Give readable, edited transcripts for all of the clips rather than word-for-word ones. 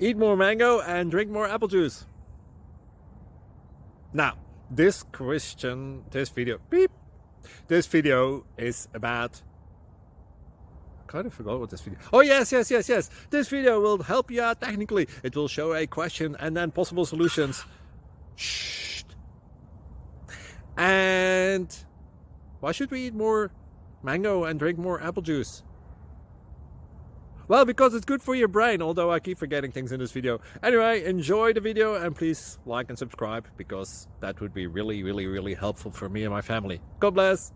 Eat more mango and drink more apple juice. Now, this video is about, I kind of forgot what this video. Oh, yes. This video will help you out technically. It will show a question and then possible solutions. Shh. And why should we eat more mango and drink more apple juice? Well, because it's good for your brain, although I keep forgetting things in this video. Anyway, enjoy the video and please like and subscribe, because that would be really helpful for me and my family. God bless!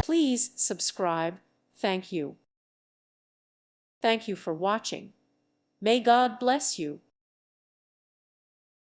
Please subscribe. Thank you. Thank you for watching. May God bless you.